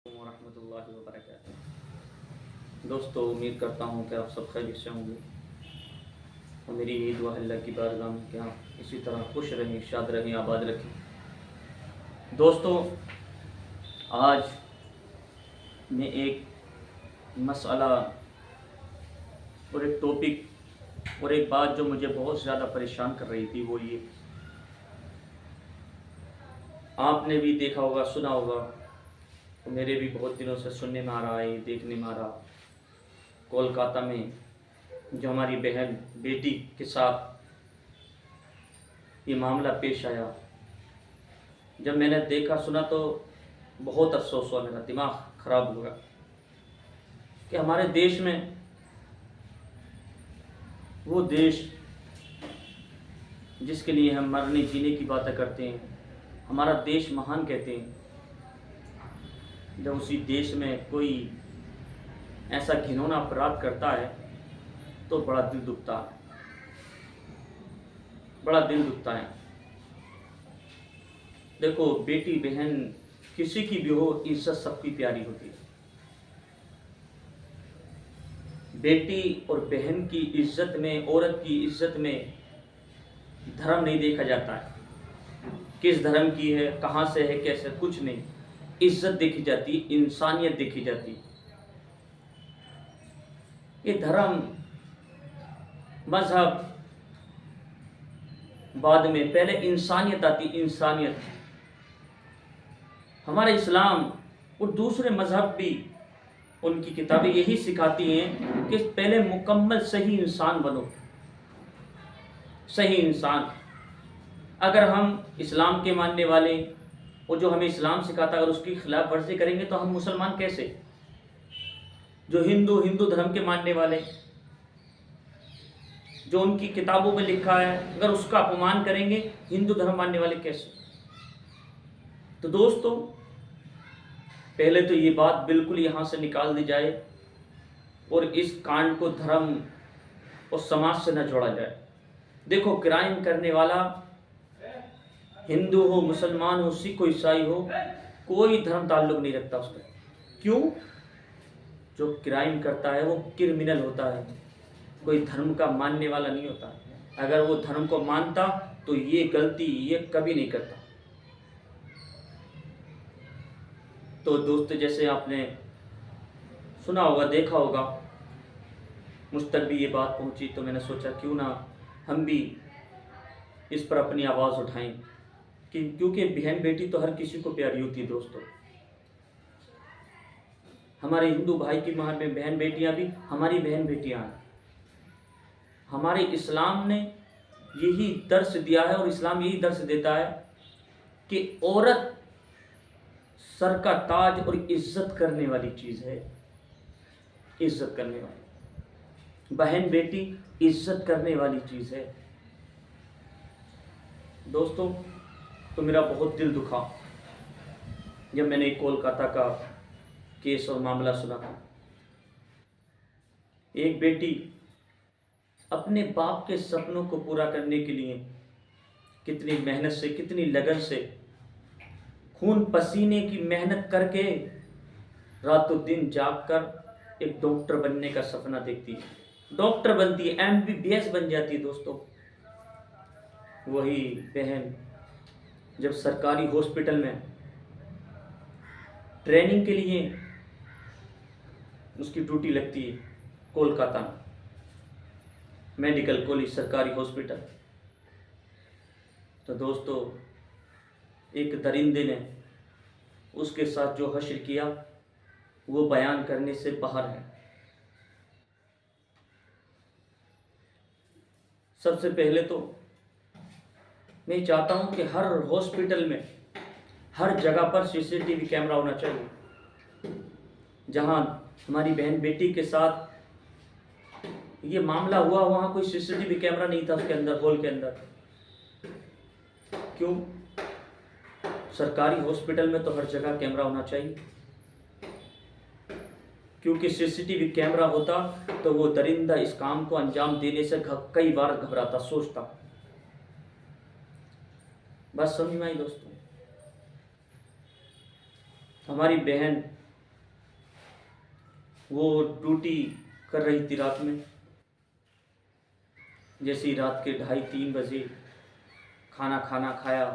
वरहमतुल्लाहि वबरकातुहू। दोस्तों, उम्मीद करता हूँ कि आप सब खैरियत से होंगे और मेरी यही दुआ है अल्लाह की बारगाह में कि आप इसी तरह खुश रहें, शाद रहें, आबाद रखें। दोस्तों, आज मैं एक मसला और एक टॉपिक और एक बात जो मुझे बहुत ज़्यादा परेशान कर रही थी वो ये, आपने भी देखा होगा, सुना होगा, तो मेरे भी बहुत दिनों से सुनने में आ रहा है, देखने में आ रहा, कोलकाता में जो हमारी बहन बेटी के साथ ये मामला पेश आया। जब मैंने देखा सुना तो बहुत अफसोस हुआ, मेरा दिमाग ख़राब हुआ कि हमारे देश में, वो देश जिसके लिए हम मरने जीने की बातें करते हैं, हमारा देश महान कहते हैं, जब उसी देश में कोई ऐसा घिनौना अपराध करता है तो बड़ा दिल दुखता है, बड़ा दिल दुखता है। देखो, बेटी बहन किसी की भी हो, इज्जत सबकी प्यारी होती है। बेटी और बहन की इज्जत में, औरत की इज्जत में धर्म नहीं देखा जाता है, किस धर्म की है, कहाँ से है, कैसे, कुछ नहीं। इज्जत देखी जाती, इंसानियत देखी जाती। ये धर्म मजहब बाद में, पहले इंसानियत आती, इंसानियत। हमारा इस्लाम और दूसरे मजहब भी, उनकी किताबें यही सिखाती हैं कि पहले मुकम्मल सही इंसान बनो, सही इंसान। अगर हम इस्लाम के मानने वाले और जो हमें इस्लाम सिखाता, अगर उसकी खिलाफ वर्जी करेंगे तो हम मुसलमान कैसे? जो हिंदू धर्म के मानने वाले, जो उनकी किताबों में लिखा है, अगर उसका अपमान करेंगे, हिंदू धर्म मानने वाले कैसे? तो दोस्तों, पहले तो ये बात बिल्कुल यहाँ से निकाल दी जाए और इस कांड को धर्म और समाज से न जोड़ा जाए। देखो, क्राइम करने वाला हिंदू हो, मुसलमान हो, सिख हो, ईसाई हो, कोई धर्म ताल्लुक नहीं रखता उसका। क्यों? जो क्राइम करता है वो क्रिमिनल होता है, कोई धर्म का मानने वाला नहीं होता। अगर वो धर्म को मानता तो ये गलती ये कभी नहीं करता। तो दोस्तों, जैसे आपने सुना होगा, देखा होगा, मुझ तक भी ये बात पहुंची, तो मैंने सोचा क्यों ना हम भी इस पर अपनी आवाज़ उठाएं, क्योंकि बहन बेटी तो हर किसी को प्यारी होती है। दोस्तों, हमारे हिंदू भाई की मां में बहन बेटियां भी हमारी बहन बेटियां हैं। हमारे इस्लाम ने यही दर्श दिया है और इस्लाम यही दर्श देता है कि औरत सर का ताज और इज्जत करने वाली चीज़ है, इज्जत करने वाली। बहन बेटी इज्जत करने वाली चीज़ है। दोस्तों, तो मेरा बहुत दिल दुखा जब मैंने कोलकाता का केस और मामला सुना था। एक बेटी अपने बाप के सपनों को पूरा करने के लिए कितनी मेहनत से, कितनी लगन से, खून पसीने की मेहनत करके रातों दिन जागकर एक डॉक्टर बनने का सपना देखती है, डॉक्टर बनती है, MBBS बन जाती है। दोस्तों, वही बहन जब सरकारी हॉस्पिटल में ट्रेनिंग के लिए उसकी ड्यूटी लगती है, कोलकाता में मेडिकल कॉलेज सरकारी हॉस्पिटल, तो दोस्तों, एक दरिंदे ने उसके साथ जो हश्र किया वो बयान करने से बाहर है। सबसे पहले तो मैं चाहता हूं कि हर हॉस्पिटल में, हर जगह पर CCTV कैमरा होना चाहिए। जहां हमारी बहन बेटी के साथ ये मामला हुआ, वहां कोई CCTV कैमरा नहीं था उसके अंदर, हॉल के अंदर। क्यों? सरकारी हॉस्पिटल में तो हर जगह कैमरा होना चाहिए, क्योंकि CCTV कैमरा होता तो वो दरिंदा इस काम को अंजाम देने से कई बार घबराता, सोचता। बस समझ में आई दोस्तों? हमारी बहन वो ड्यूटी कर रही थी रात में। जैसे ही रात के 2:30-3 बजे खाना खाया,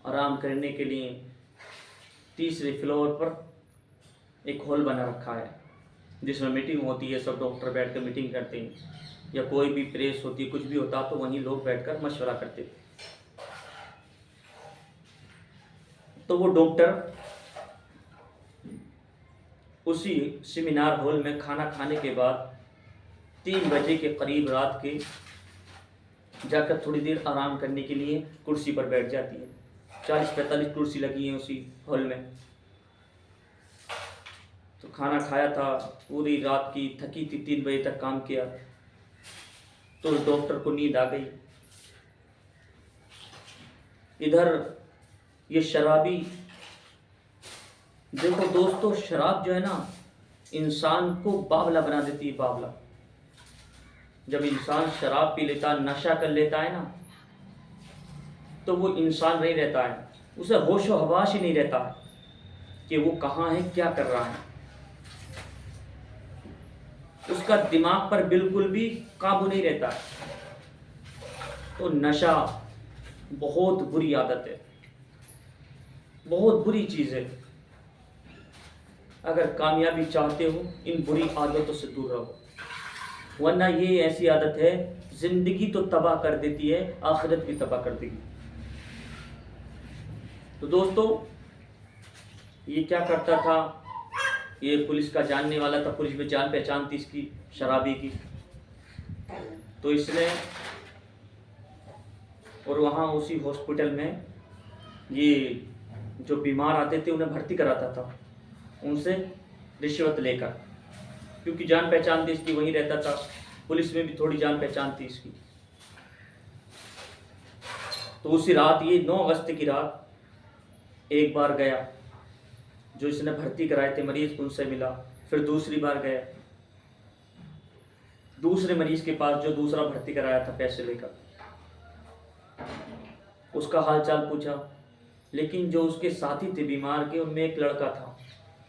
आराम करने के लिए तीसरे फ्लोर पर एक हॉल बना रखा है जिसमें मीटिंग होती है, सब डॉक्टर बैठ कर मीटिंग करते हैं, या कोई भी प्रेस होती है, कुछ भी होता तो वहीं लोग बैठकर मशवरा करते थे। तो वो डॉक्टर उसी सेमिनार हॉल में खाना खाने के बाद 3 बजे के करीब रात के जाकर थोड़ी देर आराम करने के लिए कुर्सी पर बैठ जाती है। 40-45 कुर्सी लगी हैं उसी हॉल में। तो खाना खाया था, पूरी रात की थकी थी, 3 बजे तक काम किया, तो उस डॉक्टर को नींद आ गई। इधर ये शराबी, देखो दोस्तों, शराब जो है ना, इंसान को बावला बना देती है, बावला। जब इंसान शराब पी लेता, नशा कर लेता है ना, तो वो इंसान नहीं रहता है, उसे होशो हवास ही नहीं रहता है कि वो कहाँ है, क्या कर रहा है। उसका दिमाग पर बिल्कुल भी काबू नहीं रहता है। तो नशा बहुत बुरी आदत है, बहुत बुरी चीज़ है। अगर कामयाबी चाहते हो, इन बुरी आदतों से दूर रहो, वरना ये ऐसी आदत है, जिंदगी तो तबाह कर देती है, आखिरत भी तबाह कर देगी। तो दोस्तों, ये क्या करता था, ये पुलिस का जानने वाला था, पुलिस में जान पहचान थी इसकी, शराबी की। तो इसने, और वहाँ उसी हॉस्पिटल में ये जो बीमार आते थे उन्हें भर्ती कराता था, उनसे रिश्वत लेकर, क्योंकि जान पहचान थी इसकी, वहीं रहता था, पुलिस में भी थोड़ी जान पहचान थी इसकी। तो उसी रात, ये 9 अगस्त की रात, एक बार गया, जो इसने भर्ती कराए थे मरीज, उनसे मिला। फिर दूसरी बार गया दूसरे मरीज के पास जो दूसरा भर्ती कराया था पैसे लेकर, उसका हाल चाल पूछा। लेकिन जो उसके साथी थे बीमार के, उनमें एक लड़का था,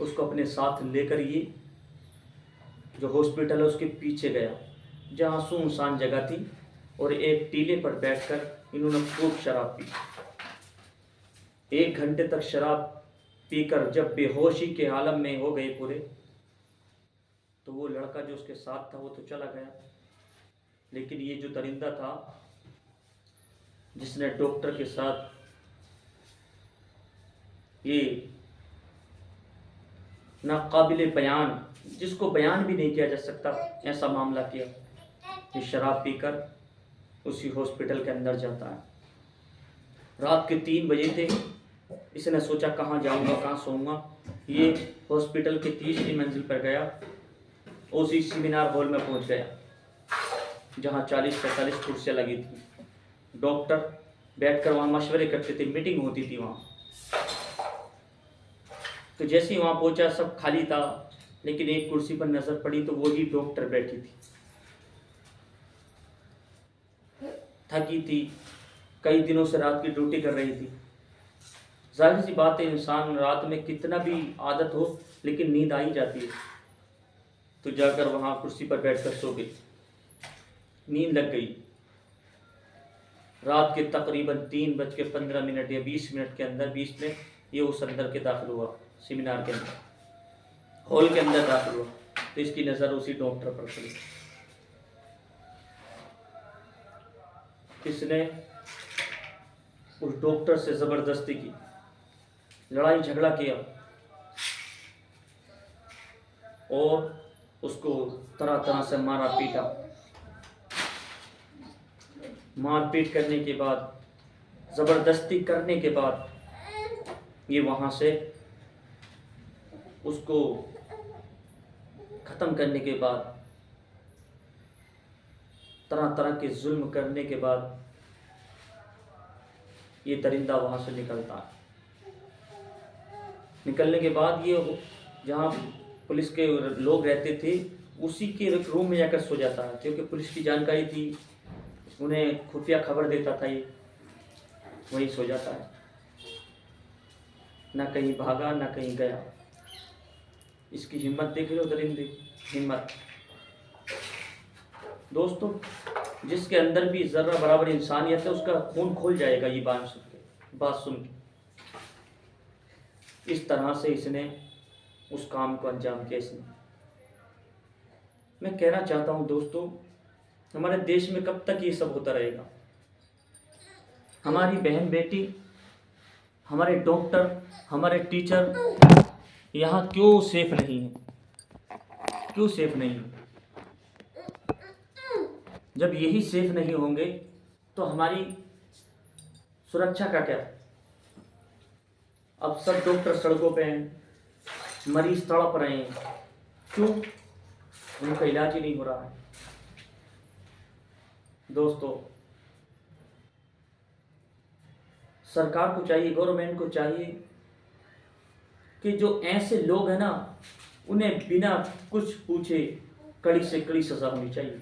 उसको अपने साथ लेकर ये जो हॉस्पिटल है उसके पीछे गया, जहाँ सुनसान जगह थी, और एक टीले पर बैठकर इन्होंने खूब शराब पी। 1 घंटे तक शराब पीकर जब बेहोशी के आलम में हो गए पूरे, तो वो लड़का जो उसके साथ था वो तो चला गया। लेकिन ये जो दरिंदा था, जिसने डॉक्टर के साथ ये नाकाबिले बयान, जिसको बयान भी नहीं किया जा सकता, ऐसा मामला किया, ये शराब पीकर उसी हॉस्पिटल के अंदर जाता है। रात के 3 बजे थे। इसने सोचा कहाँ जाऊंगा, कहाँ सोऊंगा। ये हॉस्पिटल की 3री मंजिल पर गया, उसी सेमिनार हॉल में पहुंच गया, जहाँ 40-45 कुर्सियाँ लगी थी। डॉक्टर बैठकर वहाँ मशवरे करते थे, मीटिंग होती थी वहाँ। तो जैसे ही वहाँ पहुंचा, सब खाली था, लेकिन एक कुर्सी पर नज़र पड़ी तो वही डॉक्टर बैठी थी। थकी थी, कई दिनों से रात की ड्यूटी कर रही थी। जाहिर सी बात है, इंसान रात में कितना भी आदत हो, लेकिन नींद आ ही जाती है। तो जाकर वहाँ कुर्सी पर बैठकर सो गई, नींद लग गई। रात के तकरीबन 3:15 या 20 मिनट के अंदर, 20 मिनट, ये उस अंदर के दाखिल हुआ, सेमिनार के अंदर, हॉल के अंदर दाखिल हुआ। तो इसकी नज़र उसी डॉक्टर पर पड़ी। इसने उस डॉक्टर से ज़बरदस्ती की, लड़ाई झगड़ा किया, और उसको तरह तरह से मारा पीटा। मारपीट करने के बाद, ज़बरदस्ती करने के बाद, ये वहाँ से उसको ख़त्म करने के बाद, तरह तरह के जुल्म करने के बाद, ये दरिंदा वहाँ से निकलता है। निकलने के बाद ये जहाँ पुलिस के लोग रहते थे, उसी के रूम में जाकर सो जाता है, क्योंकि पुलिस की जानकारी थी, उन्हें खुफिया खबर देता था, ये वहीं सो जाता है, ना कहीं भागा ना कहीं गया। इसकी हिम्मत देख रहे हो दरिंदे, हिम्मत। दोस्तों, जिसके अंदर भी जर्रा बराबर इंसानियत है उसका खून खोल जाएगा ये बात सुन के। इस तरह से इसने उस काम को अंजाम किया। इसने, मैं कहना चाहता हूँ दोस्तों, हमारे देश में कब तक ये सब होता रहेगा? हमारी बहन बेटी, हमारे डॉक्टर, हमारे टीचर यहाँ क्यों सेफ नहीं है? क्यों सेफ नहीं है? जब यही सेफ नहीं होंगे तो हमारी सुरक्षा का क्या? अब सब डॉक्टर सड़कों पे हैं, मरीज तड़प रहे हैं, क्यों? उनका इलाज ही नहीं हो रहा है। दोस्तों, सरकार को चाहिए, गवर्नमेंट को चाहिए कि जो ऐसे लोग हैं ना, उन्हें बिना कुछ पूछे कड़ी से कड़ी सजा होनी चाहिए,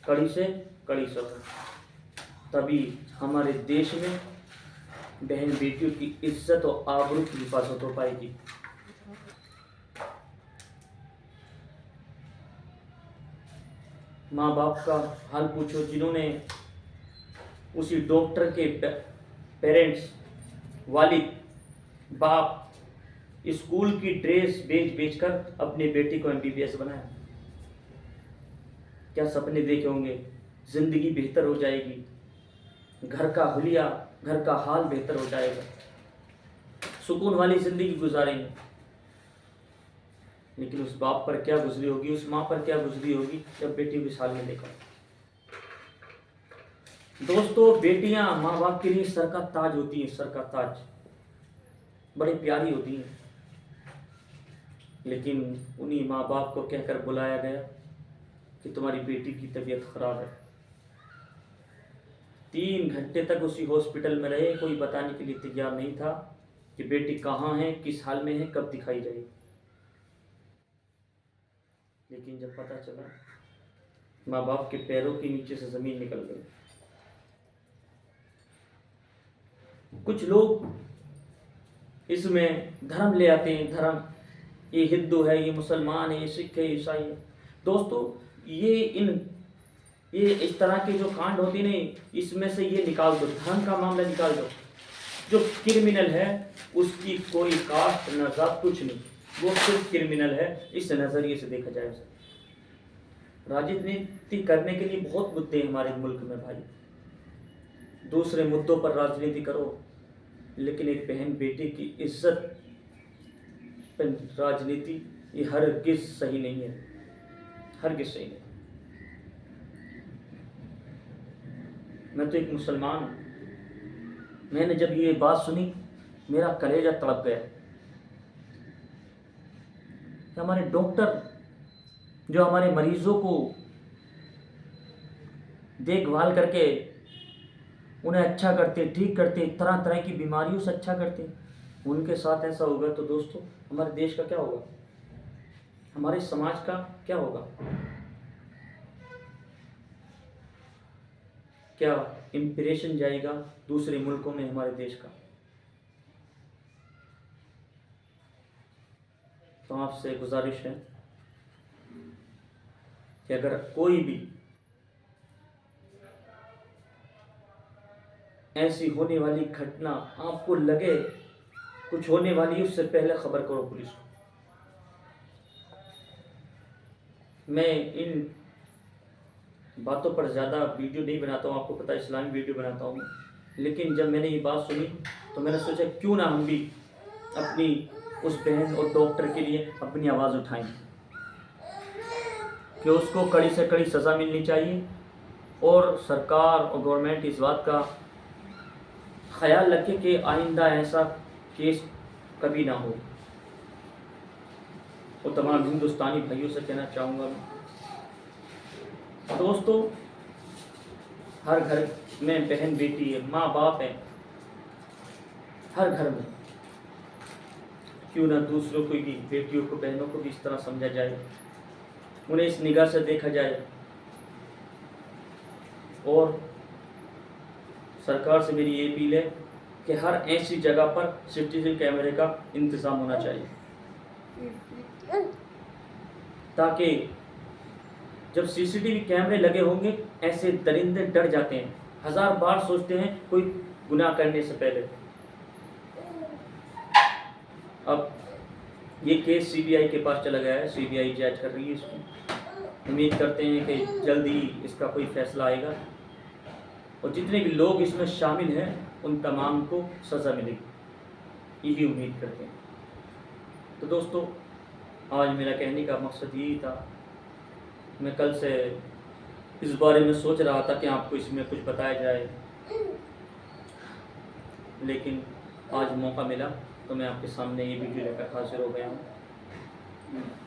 कड़ी से कड़ी सजा। तभी हमारे देश में बहन बेटियों की इज्जत और आबरू की हिफाजत हो पाएगी। माँ बाप का हाल पूछो जिन्होंने उसी डॉक्टर के पेरेंट्स, वालिद, बाप स्कूल की ड्रेस बेच कर अपनी बेटी को MBBS बनाया। क्या सपने देखे होंगे, जिंदगी बेहतर हो जाएगी, घर का हुलिया, घर का हाल बेहतर हो जाएगा, सुकून वाली जिंदगी गुजारेंगे। लेकिन उस बाप पर क्या गुजरी होगी, उस माँ पर क्या गुजरी होगी जब बेटी को इस हाल में देखा। दोस्तों, बेटियां माँ बाप के लिए सर का ताज होती हैं, सर का ताज, बड़ी प्यारी होती हैं। लेकिन उन्हीं माँ बाप को कहकर बुलाया गया कि तुम्हारी बेटी की तबीयत खराब है। 3 घंटे तक उसी हॉस्पिटल में रहे, कोई बताने के लिए तैयार नहीं था कि बेटी कहाँ है, किस हाल में है, कब दिखाई जाएगी। लेकिन जब पता चला, माँ बाप के पैरों के नीचे से जमीन निकल गई। कुछ लोग इसमें धर्म ले आते हैं, धर्म, ये हिंदू है, ये मुसलमान है, ये सिख है, ईसाई है। दोस्तों, ये इस तरह के जो कांड होते हैं, इसमें से ये निकाल दो, धर्म का मामला निकाल दो। जो क्रिमिनल है उसकी कोई कास्ट न जात कुछ नहीं, वो सिर्फ क्रिमिनल है। इस नजरिए से देखा जाए उसे। राजनीति करने के लिए बहुत मुद्दे हैं हमारे मुल्क में भाई, दूसरे मुद्दों पर राजनीति करो, लेकिन एक बहन बेटी की इज्जत पर राजनीति, ये हरगिज़ सही नहीं है, हरगिज़ सही नहीं। मैं तो एक मुसलमान हूँ, मैंने जब ये बात सुनी मेरा कलेजा तड़प गया। हमारे डॉक्टर जो हमारे मरीजों को देखभाल करके उन्हें अच्छा करते, ठीक करते, तरह तरह की बीमारियों से अच्छा करते, उनके साथ ऐसा होगा तो दोस्तों हमारे देश का क्या होगा, हमारे समाज का क्या होगा? क्या इंप्रेशन जाएगा दूसरे मुल्कों में हमारे देश का? तो आपसे गुजारिश है कि अगर कोई भी ऐसी होने वाली घटना आपको लगे कुछ होने वाली, उससे पहले खबर करो पुलिस को। मैं इन बातों पर ज़्यादा वीडियो नहीं बनाता हूँ, आपको पता है इस्लामी वीडियो बनाता हूँ, लेकिन जब मैंने ये बात सुनी तो मैंने सोचा क्यों ना हम भी अपनी उस बहन और डॉक्टर के लिए अपनी आवाज़ उठाएं कि उसको कड़ी से कड़ी सज़ा मिलनी चाहिए। और सरकार और गवर्नमेंट इस बात का ख्याल रखे कि आइंदा ऐसा केस कभी ना हो। तो तमाम हिंदुस्तानी भाइयों से कहना चाहूँगा मैं, दोस्तों, हर घर में बहन बेटी है, माँ बाप है, हर घर में। क्यों ना दूसरों को भी, बेटियों को, बहनों को भी इस तरह समझा जाए, उन्हें इस निगाह से देखा जाए। और सरकार से मेरी ये अपील है कि हर ऐसी जगह पर CCTV कैमरे का इंतज़ाम होना चाहिए। ताकि जब सीसीटीवी कैमरे लगे होंगे ऐसे दरिंदे डर जाते हैं, 1000 बार सोचते हैं कोई गुनाह करने से पहले। अब ये केस सीबीआई के पास चला गया है, सीबीआई जांच कर रही है इसको। उम्मीद करते हैं कि जल्दी इसका कोई फैसला आएगा और जितने भी लोग इसमें शामिल हैं उन तमाम को सज़ा मिलेगी, यही उम्मीद करते हैं। तो दोस्तों, आज मेरा कहने का मकसद यही था। मैं कल से इस बारे में सोच रहा था कि आपको इसमें कुछ बताया जाए, लेकिन आज मौका मिला तो मैं आपके सामने ये वीडियो लेकर हाजिर हो गया हूँ।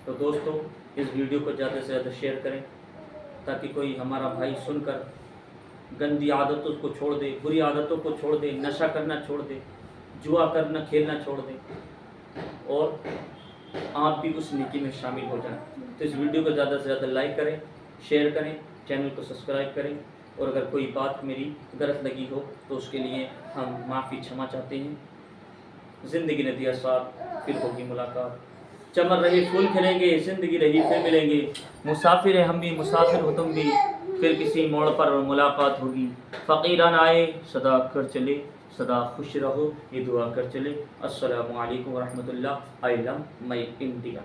तो दोस्तों, इस वीडियो को ज़्यादा से ज़्यादा शेयर करें ताकि कोई हमारा भाई सुनकर गंदी आदतों को छोड़ दे, बुरी आदतों को छोड़ दे, नशा करना छोड़ दे, जुआ करना खेलना छोड़ दे और आप भी उस नेकी में शामिल हो जाएं। तो इस वीडियो को ज़्यादा से ज़्यादा लाइक करें, शेयर करें, चैनल को सब्सक्राइब करें और अगर कोई बात मेरी गलत लगी हो तो उसके लिए हम माफ़ी क्षमा चाहते हैं। ज़िंदगी ने दिया साथ, फिर होगी मुलाकात। चमन रहे फूल खिलेंगे, ज़िंदगी रही फिर मिलेंगे। मुसाफिर हैं हम भी, मुसाफिर हो तुम भी, फिर किसी मोड़ पर मुलाकात होगी। फ़कीरान आए सदा कर चले, सदा खुश रहो ये दुआ कर चले। अस्सलामु अलैकुम वरहमतुल्लाह। I love my India.